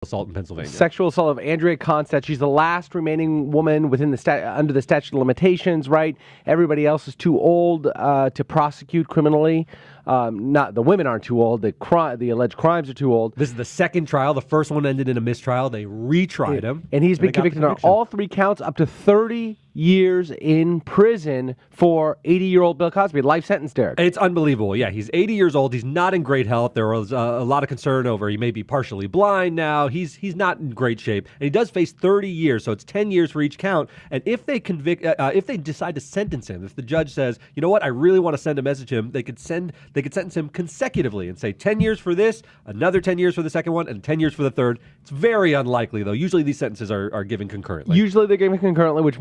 assault in Pennsylvania. Sexual assault of Andrea Constad. She's the last remaining woman within the under the statute of limitations, right? Everybody else is too old to prosecute criminally. Not the women aren't too old. The alleged crimes are too old. This is the second trial. The first one ended in a mistrial. They retried him. And he's been convicted on all 3 counts, up to 30 years in prison for 80-year-old Bill Cosby. Life sentence, Derek. It's unbelievable. Yeah, he's 80 years old. He's not in great health. There was a lot of concern over he may be partially blind now. He's not in great shape. And he does face 30 years, so it's 10 years for each count. And if they if they decide to sentence him, if the judge says, you know what, I really want to send a message to him, they could sentence him consecutively and say 10 years for this, another 10 years for the second one, and 10 years for the third. It's very unlikely, though. Usually these sentences are given concurrently. Usually they're given concurrently, which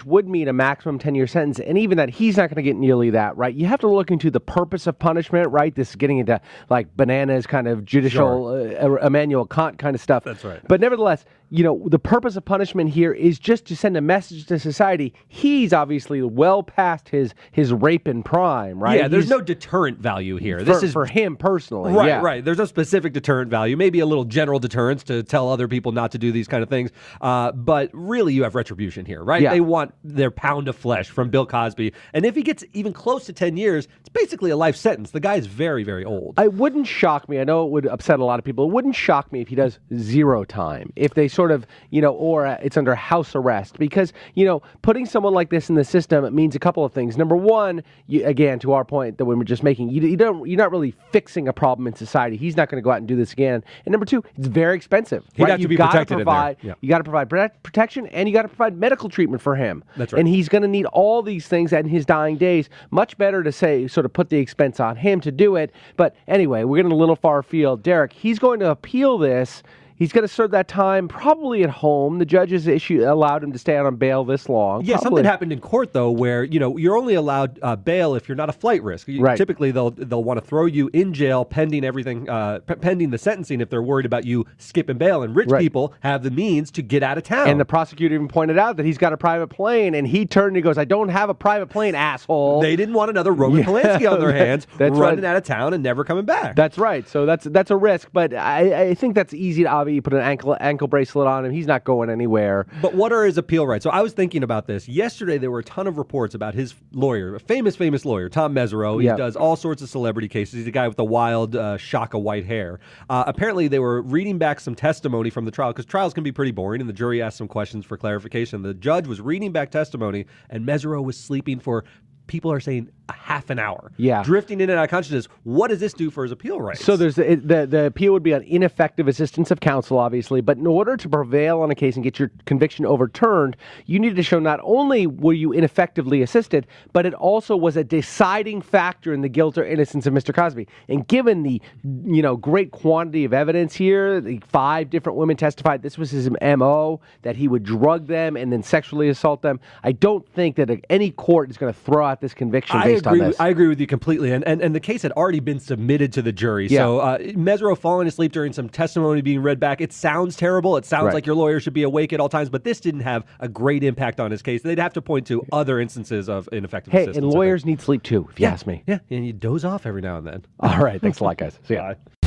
would mean a maximum 10-year sentence. And even that, he's not going to get nearly that, right? You have to look into the purpose of punishment, right? This is getting into like bananas kind of judicial Immanuel Kant kind of stuff. That's right. But nevertheless, the purpose of punishment here is just to send a message to society. He's obviously well past his rape in prime, right? Yeah, there's no deterrent value here. This is for him personally. Right, yeah. right. There's no specific deterrent value. Maybe a little general deterrence to tell other people not to do these kind of things. But really, you have retribution here, right? Yeah. They want their pound of flesh from Bill Cosby. And if he gets even close to 10 years, it's basically a life sentence. The guy is very, very old. It wouldn't shock me. I know it would upset a lot of people. It wouldn't shock me if he does 0 time. If they sort of, or it's under house arrest. Because, putting someone like this in the system, it means a couple of things. Number one, again, to our point that we were just making, you're not really fixing a problem in society. He's not going to go out and do this again. And number two, it's very expensive. He'd have to be protected in there. Yeah. You got to provide protection, and you got to provide medical treatment for him. That's right. And he's going to need all these things in his dying days. Much better to say, sort of put the expense on him to do it. But anyway, we're getting a little far afield. Derek, he's going to appeal this. He's going to serve that time probably at home. The judges allowed him to stay out on bail this long. Yeah, something happened in court, though, where, you're only allowed bail if you're not a flight risk. Right. Typically, they'll want to throw you in jail pending everything, pending the sentencing if they're worried about you skipping bail. And rich people have the means to get out of town. And the prosecutor even pointed out that he's got a private plane, and he turned and he goes, I don't have a private plane, asshole. They didn't want another Roman Polanski on their hands running out of town and never coming back. That's right. So that's a risk. But I think that's easy to obviously put an ankle bracelet on him. He's not going anywhere. But what are his appeal rights? So I was thinking about this. Yesterday, there were a ton of reports about his lawyer, a famous lawyer, Tom Mesereau. He does all sorts of celebrity cases. He's a guy with the wild shock of white hair. Apparently, they were reading back some testimony from the trial, because trials can be pretty boring, and the jury asked some questions for clarification. The judge was reading back testimony, and Mesereau was sleeping for, people are saying, a half an hour. Yeah. Drifting in and out of consciousness. What does this do for his appeal rights? So there's the appeal would be on ineffective assistance of counsel, obviously, but in order to prevail on a case and get your conviction overturned, you need to show not only were you ineffectively assisted, but it also was a deciding factor in the guilt or innocence of Mr. Cosby. And given the great quantity of evidence here, the 5 different women testified this was his MO, that he would drug them and then sexually assault them. I don't think that any court is going to throw out this conviction based on this. I agree with you completely. And the case had already been submitted to the jury. Yeah. So Mesereau falling asleep during some testimony being read back, it sounds terrible. It sounds like your lawyer should be awake at all times, but this didn't have a great impact on his case. They'd have to point to other instances of ineffective assistance. And lawyers need sleep too, if you ask me. Yeah, and you doze off every now and then. All right. Thanks a lot, guys. See ya. Bye.